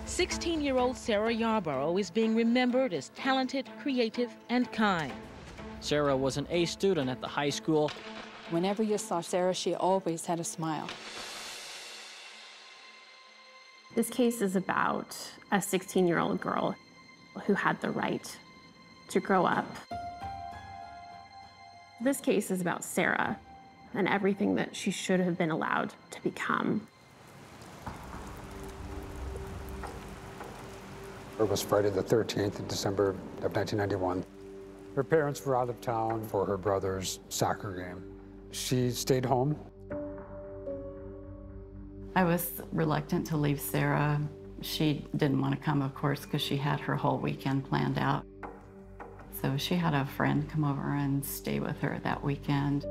"16-year-old Sarah Yarborough is being remembered as talented, creative, and kind." Sarah was an A student at the high school. Whenever you saw Sarah, she always had a smile. This case is about a 16-year-old girl who had the right to grow up. This case is about Sarah and everything that she should have been allowed to become. It was Friday the 13th of December of 1991. Her parents were out of town for her brother's soccer game. She stayed home. I was reluctant to leave Sarah. She didn't want to come, of course, because she had her whole weekend planned out. So she had a friend come over and stay with her that weekend.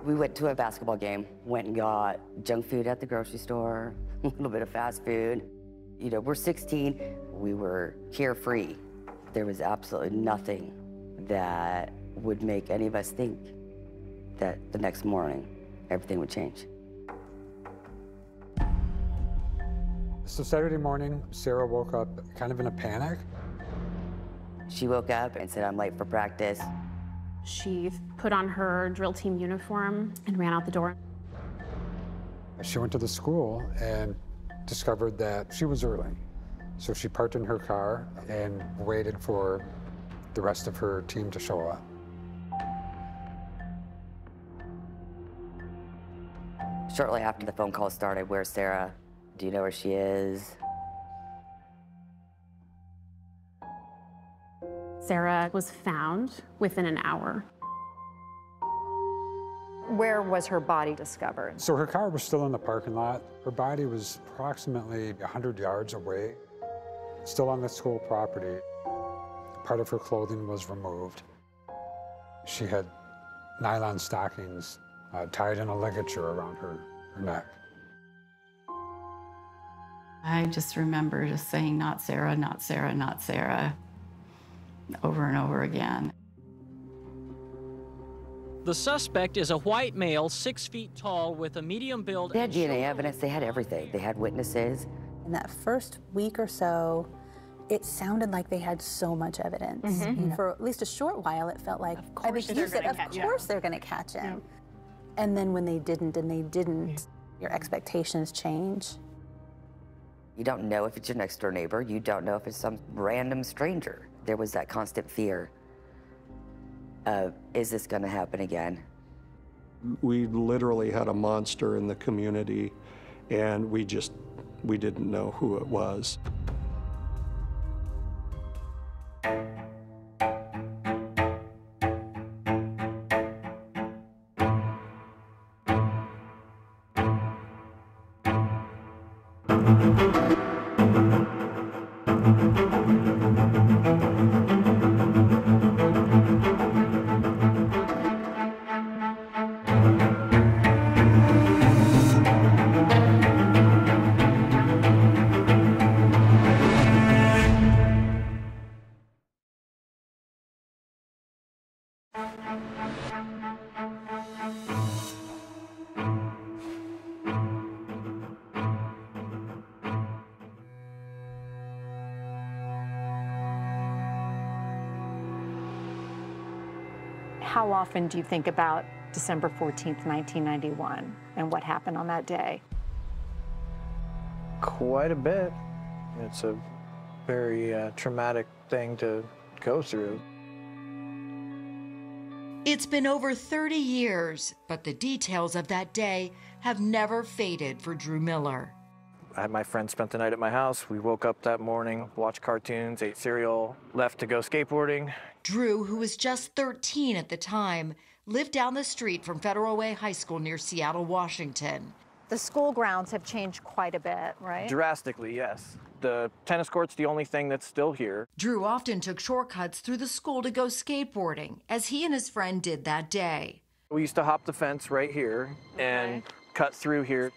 We went to a basketball game, went and got junk food at the grocery store, a little bit of fast food. You know, we're 16, we were carefree. There was absolutely nothing that would make any of us think that the next morning everything would change. So Saturday morning, Sarah woke up kind of in a panic. She woke up and said, "I'm late for practice." She put on her drill team uniform and ran out the door. She went to the school and discovered that she was early. So she parked in her car and waited for the rest of her team to show up. Shortly after the phone call started, "Where's Sarah? Do you know where she is?" Sarah was found within an hour. Where was her body discovered? So her car was still in the parking lot. Her body was approximately 100 yards away, still on the school property. Part of her clothing was removed. She had nylon stockings tied in a ligature around her neck. I just remember just saying, "Not Sarah, not Sarah, not Sarah," over and over again. The suspect is a white male, 6 feet tall, with a medium build. They had DNA evidence, they had everything. They had witnesses. In that first week or so, it sounded like they had so much evidence. You know, for at least a short while, it felt like, Of course they're going to catch him. And then when they didn't, your expectations change. You don't know if it's your next door neighbor. You don't know if it's some random stranger. There was that constant fear of, is this going to happen again? We literally had a monster in the community, and we didn't know who it was. How often do you think about December 14th, 1991, and what happened on that day? Quite a bit. It's a very traumatic thing to go through. It's been over 30 years, but the details of that day have never faded for Drew Miller. I had my friend spent the night at my house. We woke up that morning, watched cartoons, ate cereal, left to go skateboarding. Drew, who was just 13 at the time, lived down the street from Federal Way High School near Seattle, Washington. The school grounds have changed quite a bit, right? Drastically, yes. The tennis court's the only thing that's still here. Drew often took shortcuts through the school to go skateboarding, as he and his friend did that day. We used to hop the fence right here and cut through here.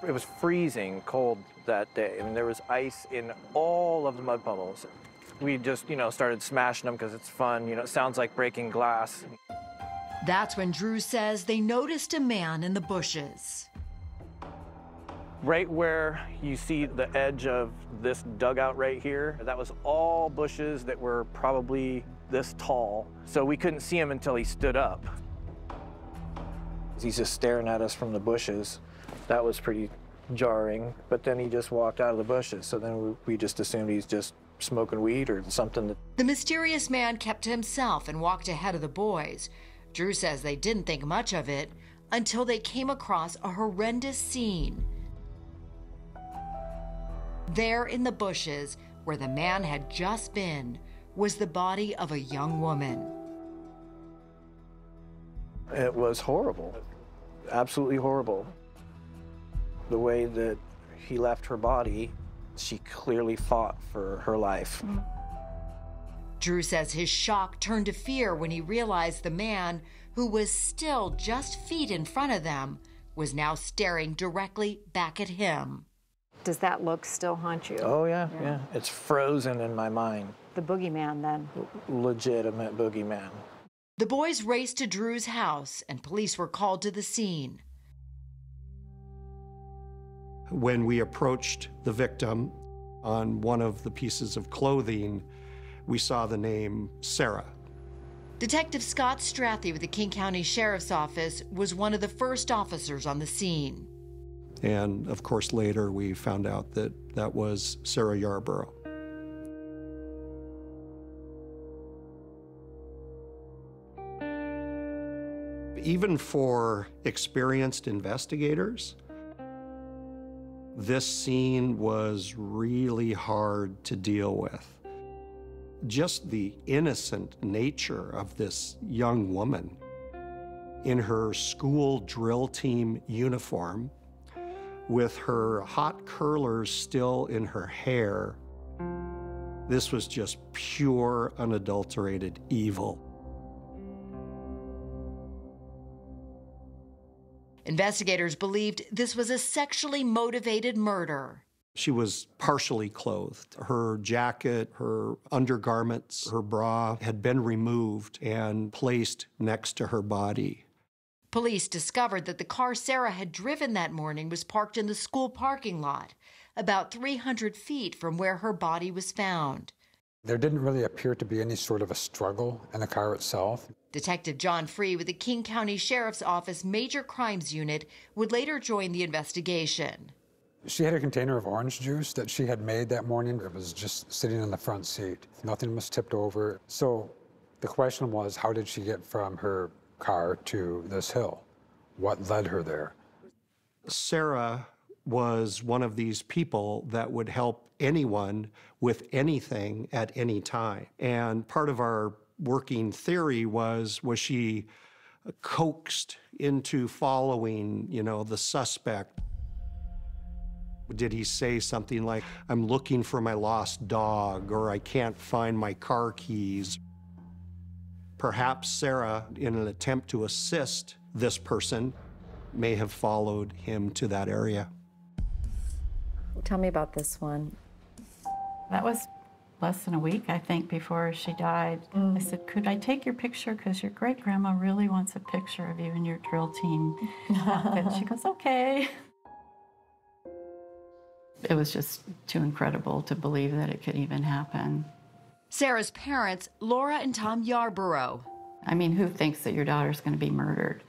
It was freezing cold that day. I mean, there was ice in all of the mud puddles. We just, started smashing them because it's fun. It sounds like breaking glass. That's when Drew says they noticed a man in the bushes. Right where you see the edge of this dugout right here, that was all bushes that were probably this tall. So we couldn't see him until he stood up. He's just staring at us from the bushes. That was pretty jarring, but then he just walked out of the bushes. So then we just assumed he's just smoking weed or something. The mysterious man kept to himself and walked ahead of the boys. Drew says they didn't think much of it until they came across a horrendous scene. There in the bushes, where the man had just been, was the body of a young woman. It was horrible, absolutely horrible. The way that he left her body, she clearly fought for her life. Drew says his shock turned to fear when he realized the man, who was still just feet in front of them, was now staring directly back at him. Does that look still haunt you? Oh, yeah. It's frozen in my mind. The boogeyman, then? Legitimate boogeyman. The boys raced to Drew's house, and police were called to the scene. When we approached the victim, on one of the pieces of clothing, we saw the name Sarah. Detective Scott Strathy with the King County Sheriff's Office was one of the first officers on the scene. And of course, later we found out that that was Sarah Yarborough. Even for experienced investigators, this scene was really hard to deal with. Just the innocent nature of this young woman in her school drill team uniform, with her hot curlers still in her hair. This was just pure, unadulterated evil. Investigators believed this was a sexually motivated murder. She was partially clothed. Her jacket, her undergarments, her bra had been removed and placed next to her body. Police discovered that the car Sarah had driven that morning was parked in the school parking lot, about 300 feet from where her body was found. There didn't really appear to be any sort of a struggle in the car itself. Detective John Free with the King County Sheriff's Office Major Crimes Unit would later join the investigation. She had a container of orange juice that she had made that morning. It was just sitting in the front seat. Nothing was tipped over. So the question was, how did she get from her car to this hill? What led her there? Sarah was one of these people that would help anyone with anything at any time. And part of our working theory was she coaxed into following, the suspect? Did he say something like, I'm looking for my lost dog, or I can't find my car keys? Perhaps Sarah, in an attempt to assist this person, may have followed him to that area. Tell me about this one. That was less than a week, I think, before she died. I said, could I take your picture? Because your great-grandma really wants a picture of you and your drill team outfit. She goes, okay. It was just too incredible to believe that it could even happen. Sarah's parents, Laura and Tom Yarborough. I mean, who thinks that your daughter's going to be murdered?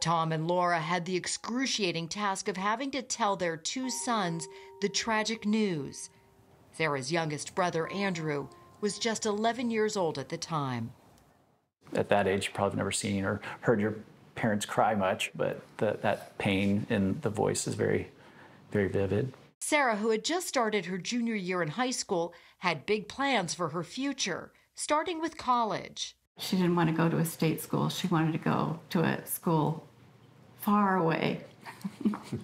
Tom and Laura had the excruciating task of having to tell their two sons the tragic news. Sarah's youngest brother, Andrew, was just 11 years old at the time. At that age, you've probably never seen or heard your parents cry much, but that pain in the voice is very, very vivid. Sarah, who had just started her junior year in high school, had big plans for her future, starting with college. She didn't want to go to a state school. She wanted to go to a school far away.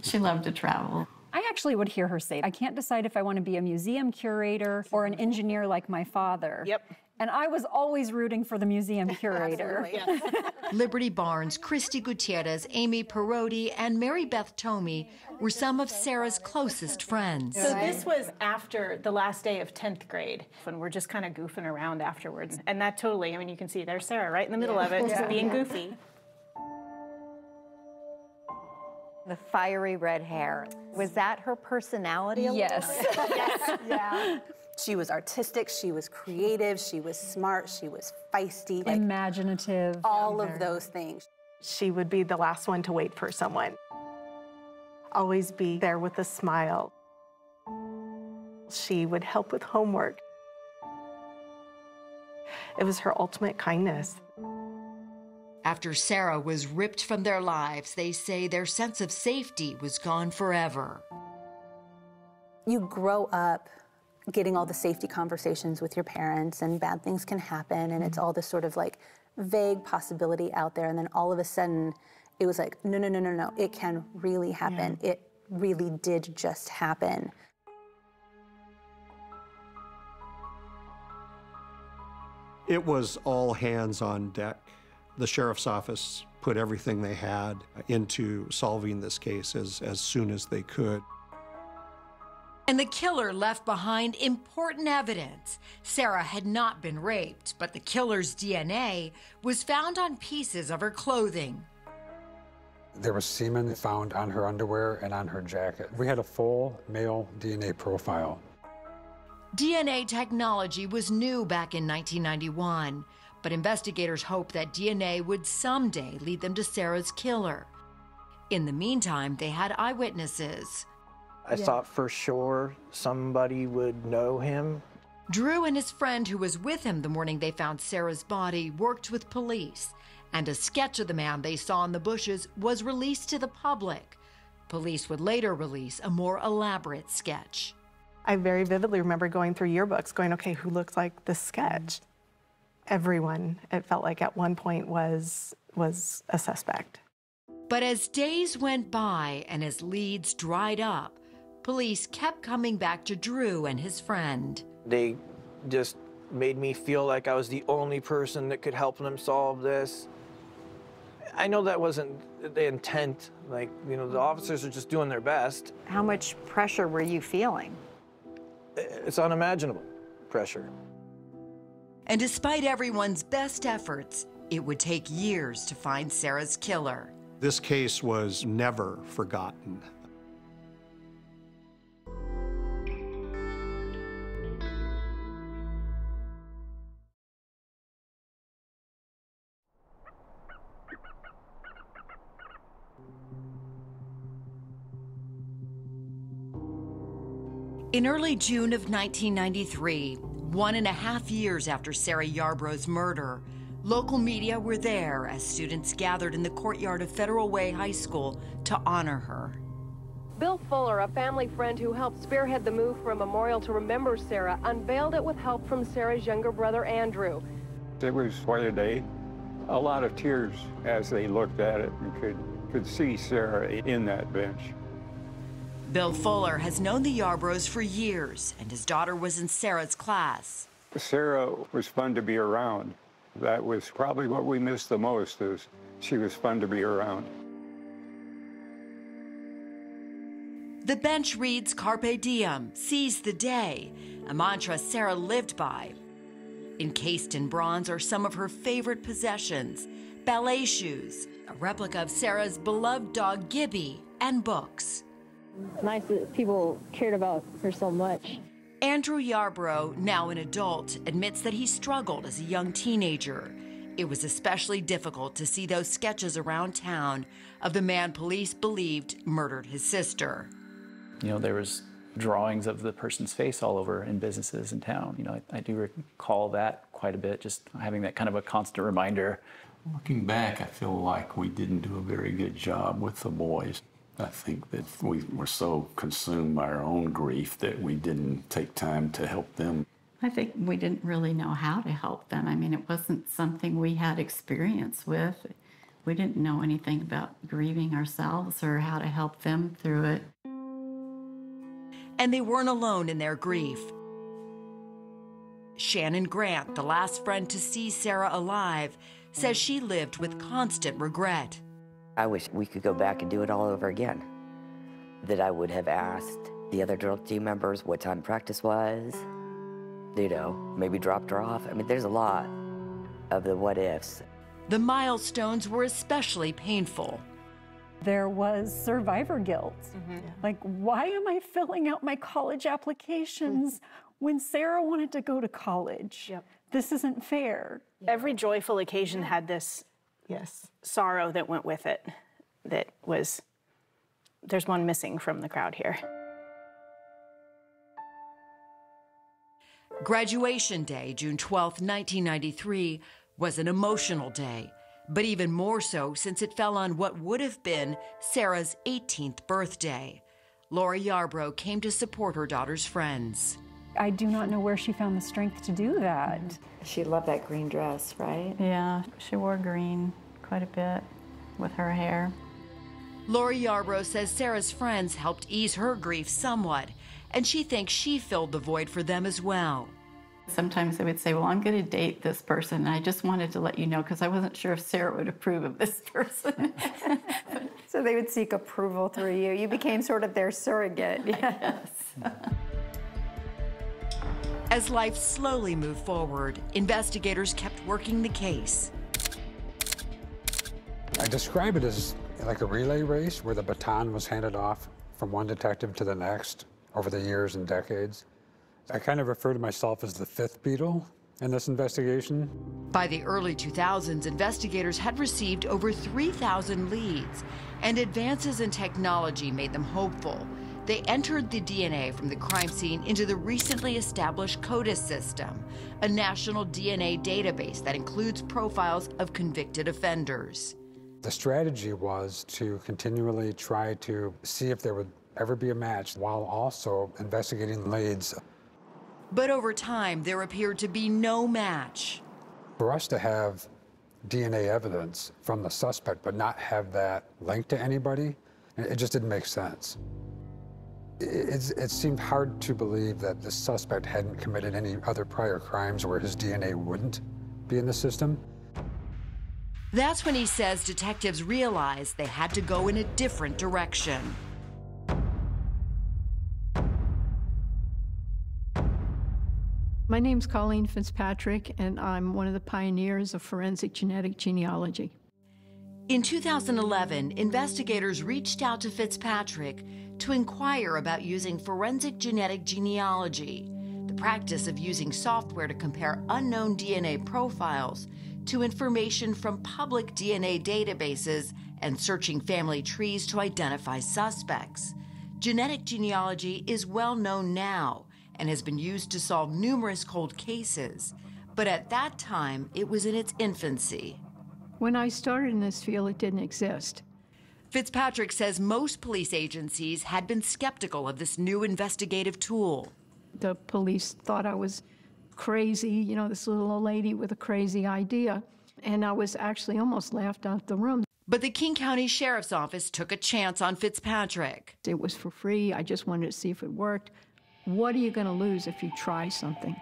She loved to travel. I actually would hear her say, I can't decide if I want to be a museum curator or an engineer like my father. Yep. And I was always rooting for the museum curator. Liberty Barnes, Christy Gutierrez, Amy Perotti, and Mary Beth Tomey were some of Sarah's closest friends. So this was after the last day of 10th grade, and we're just kind of goofing around afterwards. And that totally, I mean, you can see there's Sarah right in the middle of it, just being goofy. The fiery red hair, was that her personality? Yes. Yes. Yeah. She was artistic, she was creative, she was smart, she was feisty. Imaginative. All of those things. She would be the last one to wait for someone. Always be there with a smile. She would help with homework. It was her ultimate kindness. After Sarah was ripped from their lives, they say their sense of safety was gone forever. You grow up getting all the safety conversations with your parents, and bad things can happen, and it's all this sort of like vague possibility out there, and then all of a sudden it was like, no, no, no, no, no, it can really happen. It really did just happen. It was all hands on deck. The sheriff's office put everything they had into solving this case as soon as they could. And the killer left behind important evidence. Sarah had not been raped, but the killer's DNA was found on pieces of her clothing. There was semen found on her underwear and on her jacket. We had a full male DNA profile. DNA technology was new back in 1991, but investigators hoped that DNA would someday lead them to Sarah's killer. In the meantime, they had eyewitnesses. I thought for sure somebody would know him. Drew and his friend who was with him the morning they found Sarah's body worked with police, and a sketch of the man they saw in the bushes was released to the public. Police would later release a more elaborate sketch. I very vividly remember going through yearbooks going, okay, who looks like this sketch? Everyone, it felt like at one point was a suspect. But as days went by and as leads dried up, police kept coming back to Drew and his friend. They just made me feel like I was the only person that could help them solve this. I know that wasn't the intent. Like, you know, the officers are just doing their best. How much pressure were you feeling? It's unimaginable pressure. And despite everyone's best efforts, it would take years to find Sarah's killer. This case was never forgotten. In early June of 1993, 1.5 years after Sarah Yarborough's murder, local media were there as students gathered in the courtyard of Federal Way High School to honor her. Bill Fuller, a family friend who helped spearhead the move for a memorial to remember Sarah, unveiled it with help from Sarah's younger brother, Andrew. It was quite a day. A lot of tears as they looked at it and could see Sarah in that bench. Bill Fuller has known the Yarboroughs for years, and his daughter was in Sarah's class. Sarah was fun to be around. That was probably what we missed the most, is she was fun to be around. The bench reads Carpe Diem, seize the day, a mantra Sarah lived by. Encased in bronze are some of her favorite possessions, ballet shoes, a replica of Sarah's beloved dog Gibby, and books. Nice that people cared about her so much. Andrew Yarborough, now an adult, admits that he struggled as a young teenager. It was especially difficult to see those sketches around town of the man police believed murdered his sister. You know, there was drawings of the person's face all over in businesses in town. You know, I do recall that quite a bit, just having that kind of a constant reminder. Looking back, I feel like we didn't do a very good job with the boys. I think that we were so consumed by our own grief that we didn't take time to help them. I think we didn't really know how to help them. I mean, it wasn't something we had experience with. We didn't know anything about grieving ourselves or how to help them through it. And they weren't alone in their grief. Shannon Grant, the last friend to see Sarah alive, says she lived with constant regret. I wish we could go back and do it all over again. That I would have asked the other drill team members what time practice was, you know, maybe dropped her off. I mean, there's a lot of the what ifs. The milestones were especially painful. There was survivor guilt. Like, why am I filling out my college applications when Sarah wanted to go to college? This isn't fair. Every joyful occasion had this sorrow that went with it. That was, there's one missing from the crowd here. Graduation day, June 12, 1993, was an emotional day, but even more so since it fell on what would have been Sarah's 18th birthday. Laura Yarborough came to support her daughter's friends. I do not know where she found the strength to do that. She loved that green dress, right? Yeah, she wore green quite a bit with her hair. Laura Yarborough says Sarah's friends helped ease her grief somewhat, and she thinks she filled the void for them as well. Sometimes they would say, well, I'm going to date this person, and I just wanted to let you know because I wasn't sure if Sarah would approve of this person. So they would seek approval through you. You became sort of their surrogate. Yes. As life slowly moved forward, investigators kept working the case. I describe it as like a relay race where the baton was handed off from one detective to the next over the years and decades. I kind of refer to myself as the fifth Beatle in this investigation. By the early 2000s, investigators had received over 3,000 leads, and advances in technology made them hopeful. They entered the DNA from the crime scene into the recently established CODIS system, a national DNA database that includes profiles of convicted offenders. The strategy was to continually try to see if there would ever be a match while also investigating leads. But over time, there appeared to be no match. For us to have DNA evidence from the suspect but not have that linked to anybody, it just didn't make sense. It seemed hard to believe that the suspect hadn't committed any other prior crimes where his DNA wouldn't be in the system. That's when he says detectives realized they had to go in a different direction. My name's Colleen Fitzpatrick, and I'm one of the pioneers of forensic genetic genealogy. In 2011, investigators reached out to Fitzpatrick to inquire about using forensic genetic genealogy, the practice of using software to compare unknown DNA profiles to information from public DNA databases and searching family trees to identify suspects. Genetic genealogy is well known now and has been used to solve numerous cold cases, but at that time, it was in its infancy. When I started in this field, it didn't exist. Fitzpatrick says most police agencies had been skeptical of this new investigative tool. The police thought I was crazy, you know, this little old lady with a crazy idea, and I was actually almost laughed out the room. But the King County Sheriff's Office took a chance on Fitzpatrick. It was for free. I just wanted to see if it worked. What are you going to lose if you try something?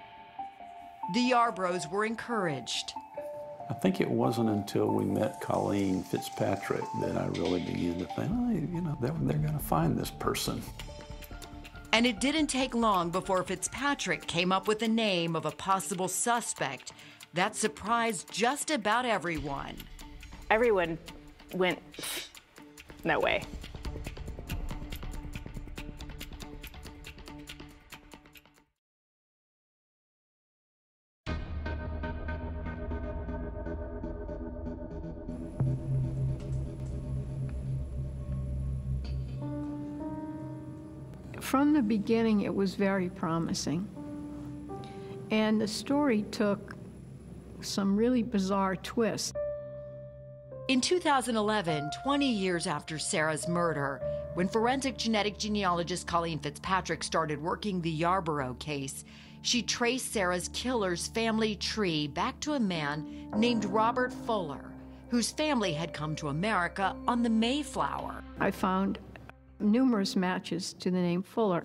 The Yarboroughs were encouraged. I think it wasn't until we met Colleen Fitzpatrick that I really began to think, oh, you know, they're going to find this person. And it didn't take long before Fitzpatrick came up with the name of a possible suspect that surprised just about everyone. Everyone went, no way. From the beginning, it was very promising. And the story took some really bizarre twists. In 2011, 20 years after Sarah's murder, when forensic genetic genealogist Colleen Fitzpatrick started working the Yarborough case, she traced Sarah's killer's family tree back to a man named Robert Fuller, whose family had come to America on the Mayflower. I found numerous matches to the name Fuller.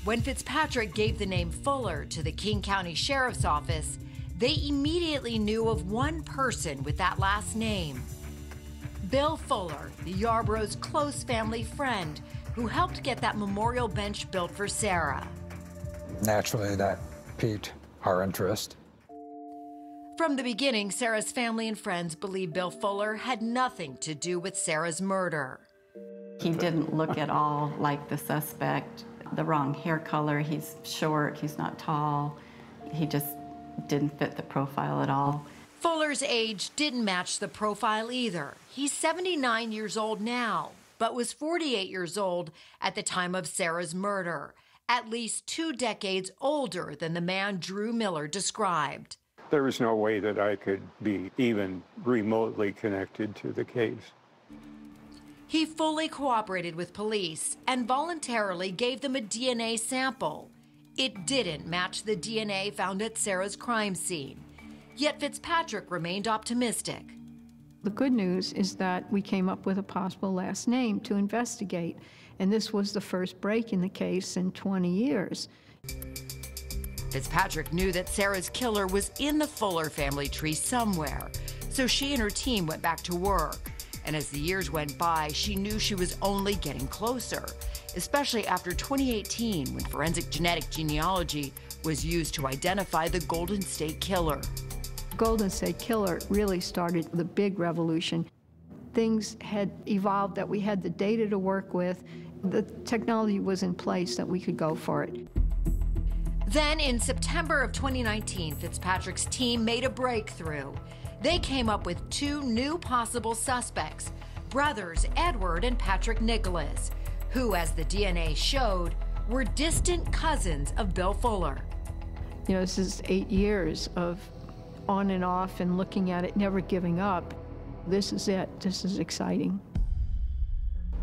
When Fitzpatrick gave the name Fuller to the King County Sheriff's Office, they immediately knew of one person with that last name. Bill Fuller, the Yarborough's close family friend who helped get that memorial bench built for Sarah. Naturally, that piqued our interest. From the beginning, Sarah's family and friends believed Bill Fuller had nothing to do with Sarah's murder. He didn't look at all like the suspect. The wrong hair color, he's short, he's not tall. He just didn't fit the profile at all. Fuller's age didn't match the profile either. He's 79 years old now, but was 48 years old at the time of Sarah's murder, at least 2 decades older than the man Drew Miller described. There was no way that I could be even remotely connected to the case. He fully cooperated with police and voluntarily gave them a DNA sample. It didn't match the DNA found at Sarah's crime scene. Yet Fitzpatrick remained optimistic. The good news is that we came up with a possible last name to investigate, and this was the first break in the case in 20 years. Fitzpatrick knew that Sarah's killer was in the Fuller family tree somewhere, so she and her team went back to work. And as the years went by, she knew she was only getting closer, especially after 2018, when forensic genetic genealogy was used to identify the Golden State Killer. Golden State Killer really started the big revolution. Things had evolved that we had the data to work with. The technology was in place that we could go for it. Then in September of 2019, Fitzpatrick's team made a breakthrough. They came up with 2 new possible suspects, brothers Edward and Patrick Nicholas, who, as the DNA showed, were distant cousins of Bill Fuller. You know, this is 8 years of on and off and looking at it, never giving up. This is it. This is exciting.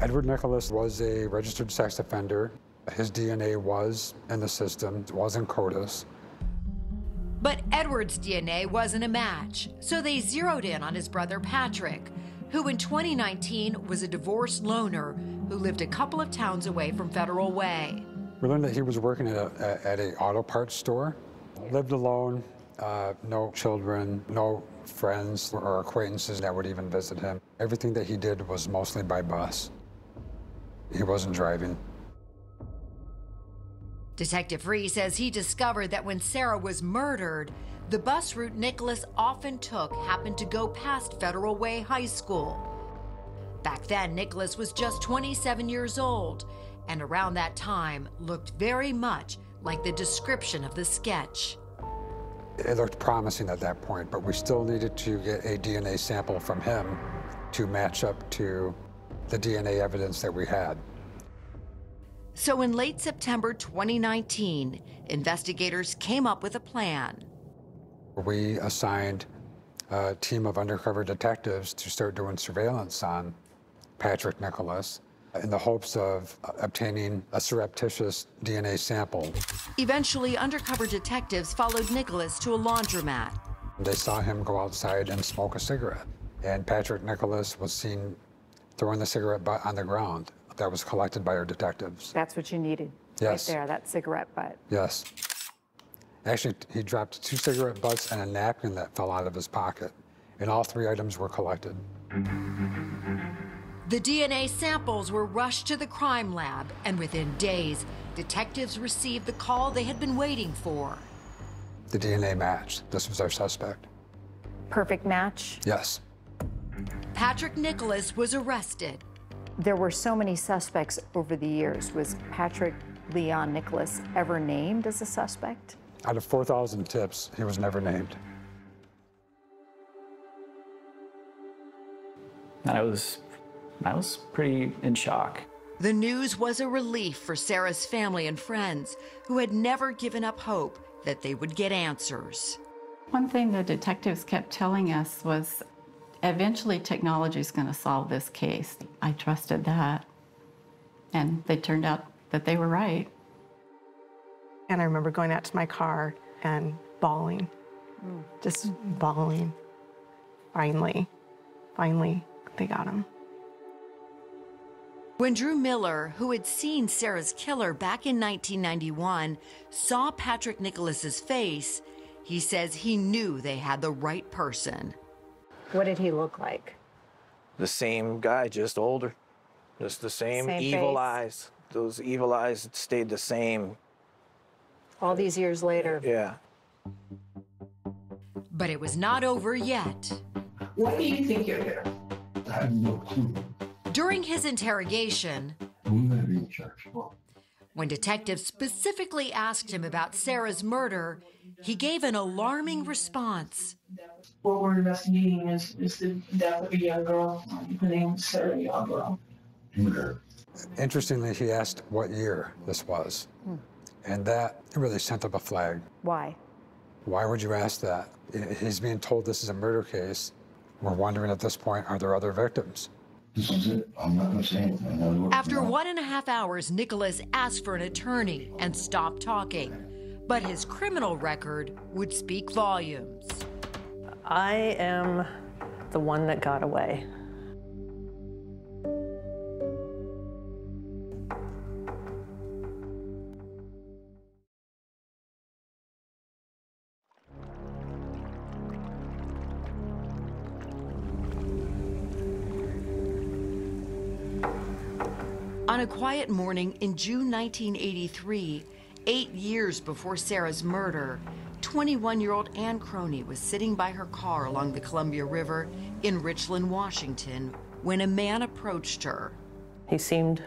Edward Nicholas was a registered sex offender. His DNA was in the system, it was in CODIS. But Edward's DNA wasn't a match, so they zeroed in on his brother Patrick, who in 2019 was a divorced loner who lived a couple of towns away from Federal Way. We learned that he was working at an auto parts store, lived alone, no children, no friends or acquaintances that would even visit him. Everything that he did was mostly by bus. He wasn't driving. Detective Ree says he discovered that when Sarah was murdered, the bus route Nicholas often took happened to go past Federal Way High School. Back then, Nicholas was just 27 years old, and around that time looked very much like the description of the sketch. It looked promising at that point, but we still needed to get a DNA sample from him to match up to the DNA evidence that we had. So in late September 2019, investigators came up with a plan. We assigned a team of undercover detectives to start doing surveillance on Patrick Nicholas in the hopes of obtaining a surreptitious DNA sample. Eventually, undercover detectives followed Nicholas to a laundromat. They saw him go outside and smoke a cigarette, and Patrick Nicholas was seen throwing the cigarette butt on the ground. That was collected by our detectives. That's what you needed. Yes. Right there, that cigarette butt. Yes. Actually, he dropped 2 cigarette butts and a napkin that fell out of his pocket, and all 3 items were collected. The DNA samples were rushed to the crime lab, and within days, detectives received the call they had been waiting for. The DNA matched. This was our suspect. Perfect match? Yes. Patrick Nicholas was arrested. There were so many suspects over the years. Was Patrick Leon Nicholas ever named as a suspect? Out of 4,000 tips, he was never named. I was pretty in shock. The news was a relief for Sarah's family and friends, who had never given up hope that they would get answers. One thing the detectives kept telling us was, eventually technology is going to solve this case. I trusted that, and they turned out that they were right. And I remember going out to my car and bawling, just bawling. Finally, they got him. When Drew Miller, who had seen Sarah's killer back in 1991, saw Patrick Nicholas's face, he says he knew they had the right person. What did he look like? The same guy, just older. Just the same evil face. eyes. Those evil eyes stayed the same. All these years later. Yeah. But it was not over yet. Why do you think you're here? I have no clue. During his interrogation, Who are you in charge of? when detectives specifically asked him about Sarah's murder, he gave an alarming response. What we're investigating is the death of a young girl. Her name is Sarah Yarborough. Interestingly, he asked what year this was. And that really sent up a flag. Why? Why would you ask that? He's being told this is a murder case. We're wondering at this point, are there other victims? This is it. I'm not going to say anything. After 1.5 hours, Nicholas asked for an attorney and stopped talking. But his criminal record would speak volumes. I am the one that got away. On a quiet morning in June 1983, 8 years before Sarah's murder, 21-year-old Ann Croney was sitting by her car along the Columbia River in Richland, Washington, when a man approached her. He seemed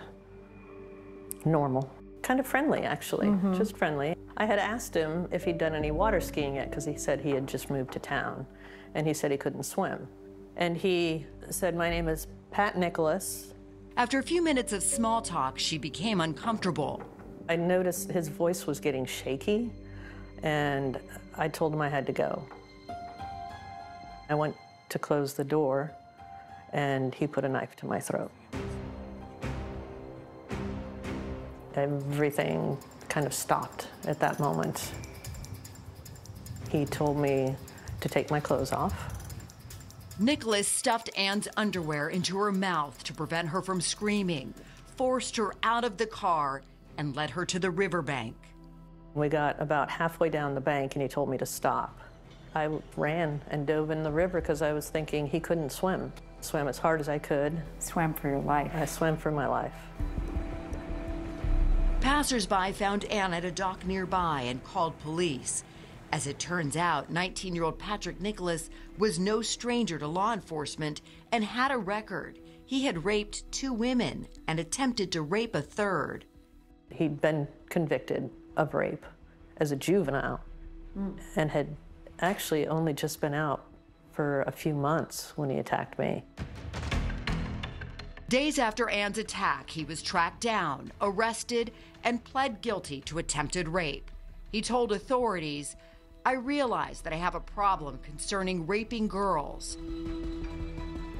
normal, kind of friendly, actually, just friendly. I had asked him if he'd done any water skiing yet, because he said he had just moved to town, and he said he couldn't swim. And he said, "My name is Pat Nicholas." After a few minutes of small talk, she became uncomfortable. I noticed his voice was getting shaky, and I told him I had to go. I went to close the door, and he put a knife to my throat. Everything kind of stopped at that moment. He told me to take my clothes off. Nicholas stuffed Ann's underwear into her mouth to prevent her from screaming, forced her out of the car, and led her to the riverbank. We got about halfway down the bank, and he told me to stop. I ran and dove in the river because I was thinking he couldn't swim. Swam as hard as I could. Swam for your life. I swam for my life. Passers-by found Ann at a dock nearby and called police. As it turns out, 19-year-old Patrick Nicholas was no stranger to law enforcement and had a record. He had raped 2 women and attempted to rape a third. He'd been convicted of rape as a juvenile and had actually only just been out for a few months when he attacked me. Days after Ann's attack, he was tracked down, arrested, and pled guilty to attempted rape. He told authorities, "I realize that I have a problem concerning raping girls."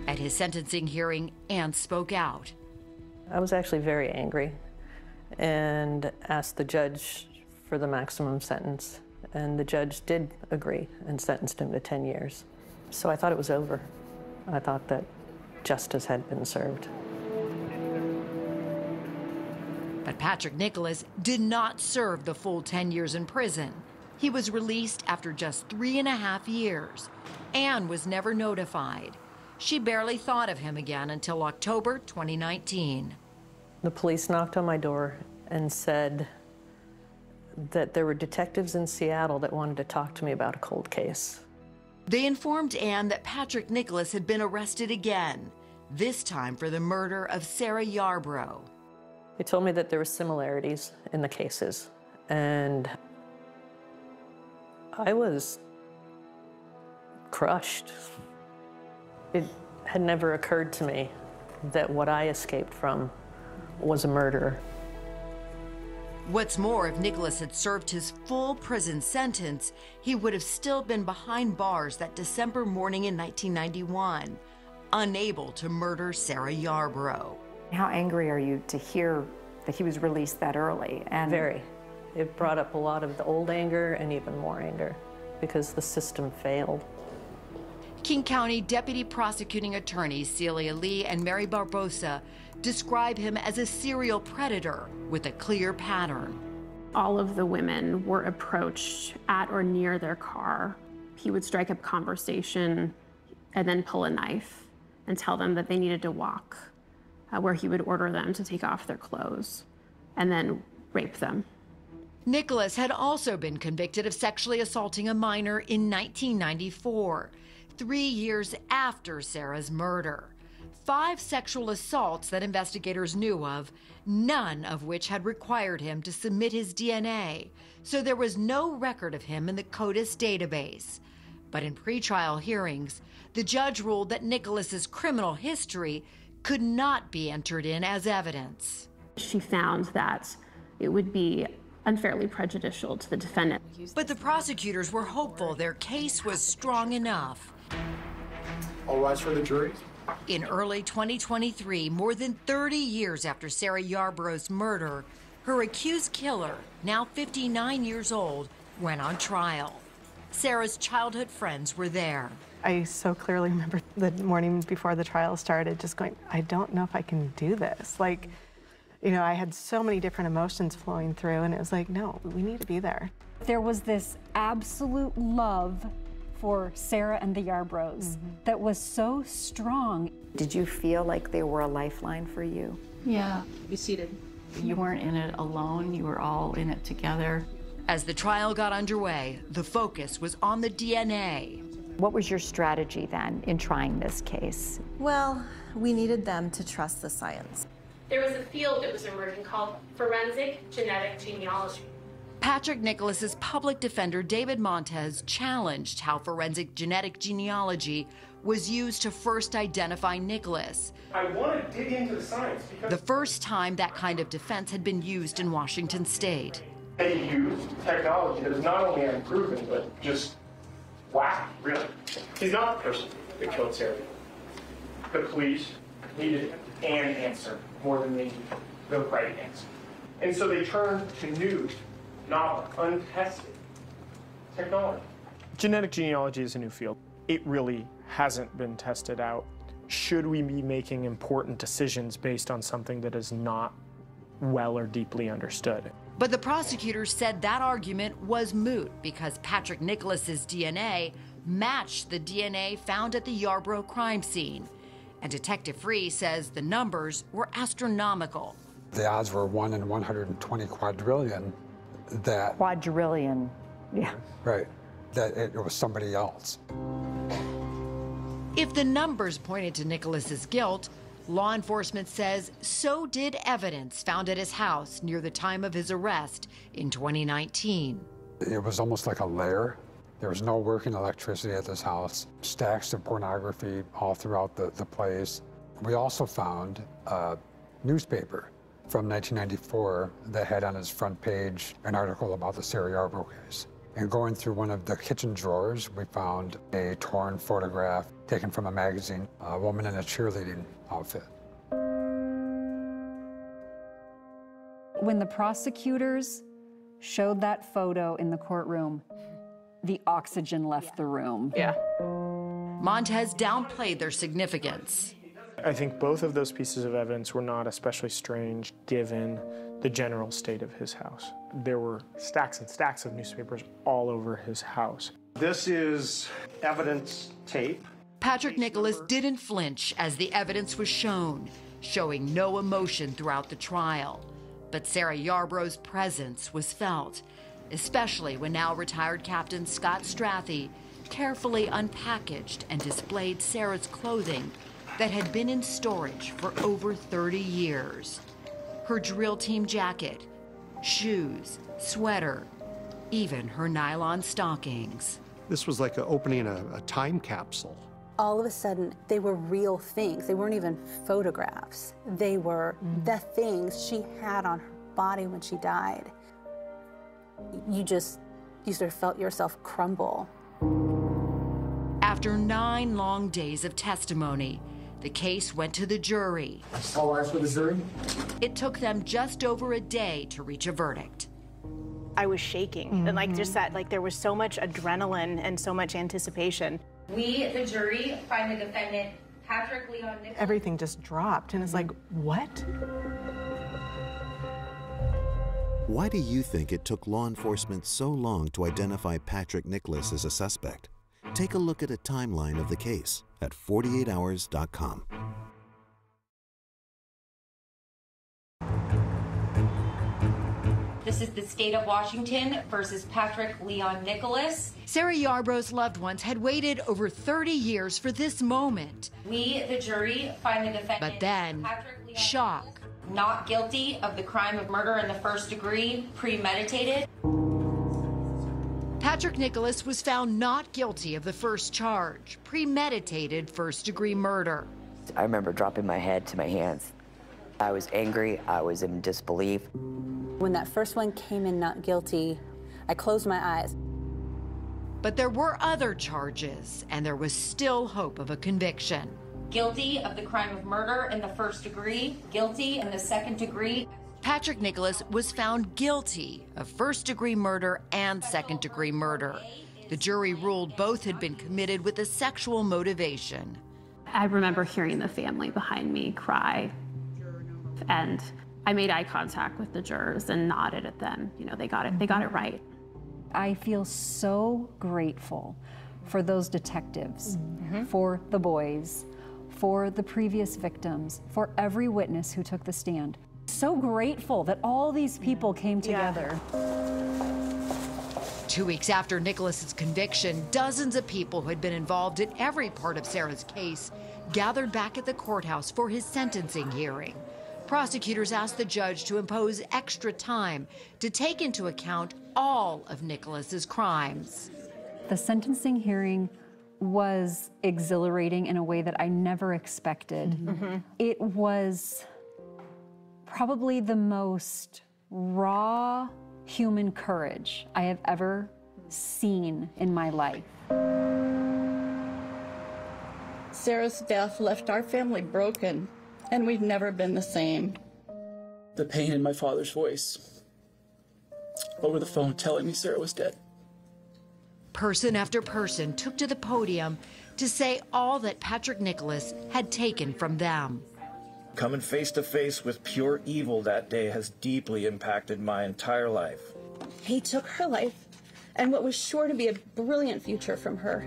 At his sentencing hearing, Ann spoke out. I was actually very angry and asked the judge for the maximum sentence. And the judge did agree and sentenced him to 10 years. So I thought it was over. I thought that justice had been served. But Patrick Nicholas did not serve the full 10 years in prison. He was released after just 3.5 years. Ann was never notified. She barely thought of him again until October 2019. The police knocked on my door and said that there were detectives in Seattle that wanted to talk to me about a cold case. They informed Ann that Patrick Nicholas had been arrested again, this time for the murder of Sarah Yarborough. They told me that there were similarities in the cases, and I was crushed. It had never occurred to me that what I escaped from was a murder. What's more, if Nicholas had served his full prison sentence, he would have still been behind bars that December morning in 1991, unable to murder Sarah Yarborough. How angry are you to hear that he was released that early? And Very. It brought up a lot of the old anger and even more anger because the system failed. King County Deputy Prosecuting Attorneys Celia Lee and Mary Barbosa describe him as a serial predator with a clear pattern. All of the women were approached at or near their car. He would strike up conversation and then pull a knife and tell them that they needed to walk, where he would order them to take off their clothes and then rape them. Nicholas had also been convicted of sexually assaulting a minor in 1994, 3 years after Sarah's murder. 5 sexual assaults that investigators knew of, none of which had required him to submit his DNA, so there was no record of him in the CODIS database. But in pretrial hearings, the judge ruled that Nicholas's criminal history could not be entered in as evidence. She found that it would be unfairly prejudicial to the defendant. But the prosecutors were hopeful their case was strong enough. All rise for the jury. In early 2023, more than 30 years after Sarah Yarborough's murder, her accused killer, now 59 years old, went on trial. Sarah's childhood friends were there. I so clearly remember the morning before the trial started just going, I don't know if I can do this. Like, you know, I had so many different emotions flowing through, and it was like, no, we need to be there. There was this absolute love for Sarah and the Yarboroughs that was so strong. Did you feel like they were a lifeline for you? Yeah. Be seated. You weren't in it alone, you were all in it together. As the trial got underway, the focus was on the DNA. What was your strategy then in trying this case? Well, we needed them to trust the science. There was a field that was emerging called forensic genetic genealogy. Patrick Nicholas's public defender, David Montez, challenged how forensic genetic genealogy was used to first identify Nicholas. I want to dig into the science because The first time that kind of defense had been used in Washington state. they use technology that is not only unproven, but just wacky, really. He's not the person that killed Sarah. The police needed an answer more than they needed the right answer. And so they turned to new, novel, untested technology. Genetic genealogy is a new field. It really hasn't been tested out. Should we be making important decisions based on something that is not well or deeply understood? But the prosecutors said that argument was moot because Patrick Nicholas's DNA matched the DNA found at the Yarborough crime scene. And Detective Free says the numbers were astronomical. The odds were 1 in 120 quadrillion that... Quadrillion, yeah. Right, that it was somebody else. If the numbers pointed to Nicholas's guilt, law enforcement says so did evidence found at his house near the time of his arrest in 2019. It was almost like a lair. There was no working electricity at this house, stacks of pornography all throughout the place. We also found a newspaper from 1994 that had on its front page an article about the Sarah Yarborough case. And going through one of the kitchen drawers, we found a torn photograph taken from a magazine, a woman in a cheerleading outfit. When the prosecutors showed that photo in the courtroom, the oxygen left the room. Yeah. Montez downplayed their significance. I think both of those pieces of evidence were not especially strange given the general state of his house. There were stacks and stacks of newspapers all over his house. This is evidence tape. Patrick Nicholas didn't flinch as the evidence was shown, showing no emotion throughout the trial. But Sarah Yarborough's presence was felt, especially when now retired Captain Scott Strathy carefully unpackaged and displayed Sarah's clothing that had been in storage for over 30 years. Her drill team jacket, shoes, sweater, even her nylon stockings. This was like opening a time capsule. All of a sudden, they were real things. They weren't even photographs. They were the things she had on her body when she died. You sort of felt yourself crumble. After 9 long days of testimony, the case went to the jury. All rise for the jury. It took them just over a day to reach a verdict. I was shaking, and like just that, like there was so much adrenaline and so much anticipation. We, the jury, find the defendant, Patrick Leon Nicholas. Everything just dropped, and it's like, what? Why do you think it took law enforcement so long to identify Patrick Nicholas as a suspect? Take a look at a timeline of the case at 48hours.com. This is the state of Washington versus Patrick Leon Nicholas. Sarah Yarborough's loved ones had waited over 30 years for this moment. We, the jury, find the defendant, But then, Patrick Leon shock. Nicholas, not guilty of the crime of murder in the first degree, premeditated. Patrick Nicholas was found not guilty of the first charge, premeditated first-degree murder. I remember dropping my head to my hands. I was angry, I was in disbelief. When that first one came in not guilty, I closed my eyes. But there were other charges, and there was still hope of a conviction. Guilty of the crime of murder in the first degree, guilty in the second degree. Patrick Nicholas was found guilty of first-degree murder and second-degree murder. The jury ruled both had been committed with a sexual motivation. I remember hearing the family behind me cry, and I made eye contact with the jurors and nodded at them. You know, they got it right. I feel so grateful for those detectives, for the boys, for the previous victims, for every witness who took the stand. So grateful that all these people came together. 2 weeks after Nicholas's conviction, dozens of people who had been involved in every part of Sarah's case gathered back at the courthouse for his sentencing hearing. Prosecutors asked the judge to impose extra time to take into account all of Nicholas's crimes. The sentencing hearing was exhilarating in a way that I never expected. It was probably the most raw human courage I have ever seen in my life. Sarah's death left our family broken, and we've never been the same. The pain in my father's voice over the phone telling me Sarah was dead. Person after person took to the podium to say all that Patrick Nicholas had taken from them. Coming face to face with pure evil that day has deeply impacted my entire life. He took her life and what was sure to be a brilliant future from her.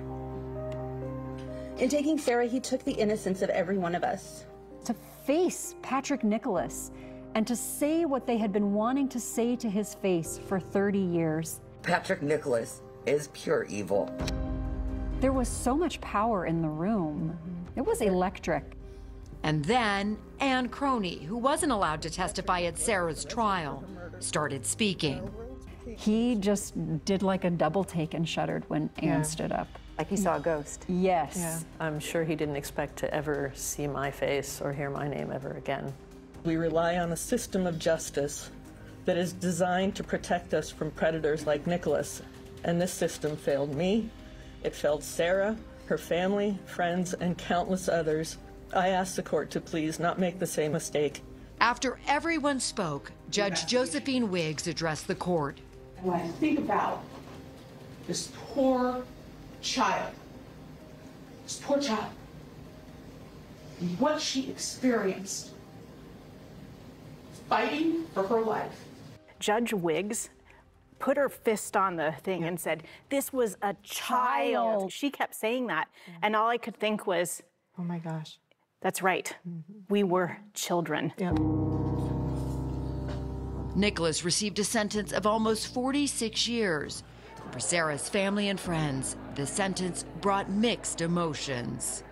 In taking Sarah, he took the innocence of every one of us. To face Patrick Nicholas and to say what they had been wanting to say to his face for 30 years. Patrick Nicholas is pure evil. There was so much power in the room. It was electric. And then Ann Croney, who wasn't allowed to testify at Sarah's trial, started speaking. He just did like a double take and shuddered when Ann stood up. Like he saw a ghost. Yes. Yeah. I'm sure he didn't expect to ever see my face or hear my name ever again. We rely on a system of justice that is designed to protect us from predators like Nicholas. And this system failed me, it failed Sarah, her family, friends, and countless others. I ask the court to please not make the same mistake. After everyone spoke, Judge Josephine Wiggs addressed the court. When I think about this poor child, and what she experienced, fighting for her life. Judge Wiggs put her fist on the thing and said, "This was a child." She kept saying that, and all I could think was, oh my gosh. That's right. We were children. Yep. Nicholas received a sentence of almost 46 years. For Sarah's family and friends, the sentence brought mixed emotions.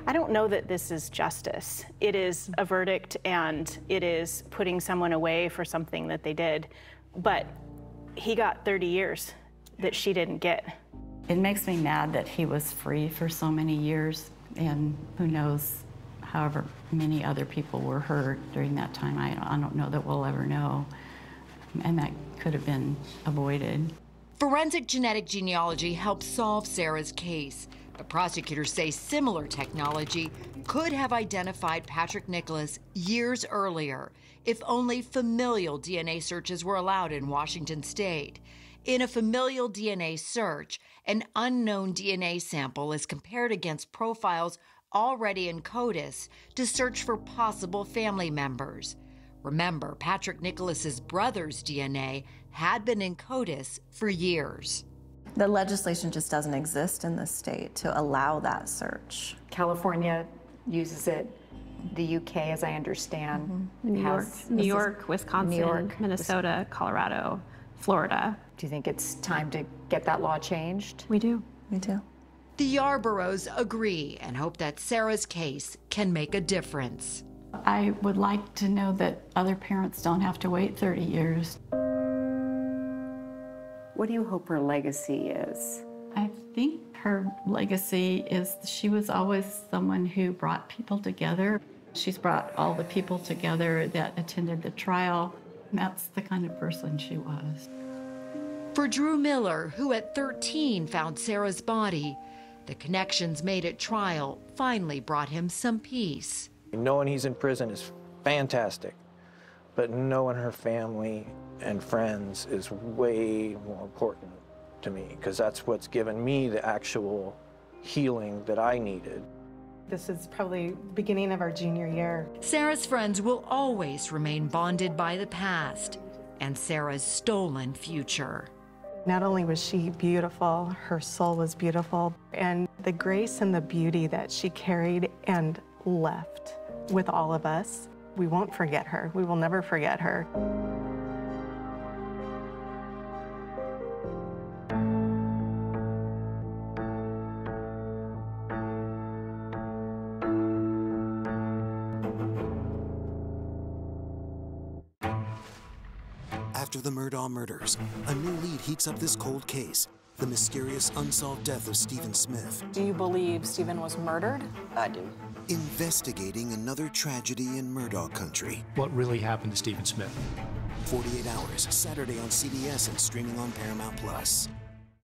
I don't know that this is justice. It is a verdict, and it is putting someone away for something that they did. But he got 30 years that she didn't get. It makes me mad that he was free for so many years, and who knows, however many other people were hurt during that time. I don't know that we'll ever know, and that could have been avoided. Forensic genetic genealogy helped solve Sarah's case, but prosecutors say similar technology could have identified Patrick Nicholas years earlier if only familial DNA searches were allowed in Washington state. In a familial DNA search, an unknown DNA sample is compared against profiles already in CODIS to search for possible family members. Remember, Patrick Nicholas's brother's DNA had been in CODIS for years. The legislation just doesn't exist in this state to allow that search. California uses it. The UK, as I understand, New York, Wisconsin, Minnesota, Colorado, Florida. Do you think it's time to get that law changed? We do. We do. The Yarboroughs agree and hope that Sarah's case can make a difference. I would like to know that other parents don't have to wait 30 years. What do you hope her legacy is? I think her legacy is she was always someone who brought people together. She's brought all the people together that attended the trial. And that's the kind of person she was. For Drew Miller, who at 13 found Sarah's body, the connections made at trial finally brought him some peace. Knowing he's in prison is fantastic, but knowing her family and friends is way more important to me, because that's what's given me the actual healing that I needed. This is probably the beginning of our junior year. Sarah's friends will always remain bonded by the past and Sarah's stolen future. Not only was she beautiful, her soul was beautiful, and the grace and the beauty that she carried and left with all of us. We won't forget her. We will never forget her. After the Murdaugh murders, a new lead heats up this cold case, the mysterious unsolved death of Stephen Smith. Do you believe Stephen was murdered? I do. Investigating another tragedy in Murdaugh country. What really happened to Stephen Smith? 48 Hours, Saturday on CBS and streaming on Paramount+.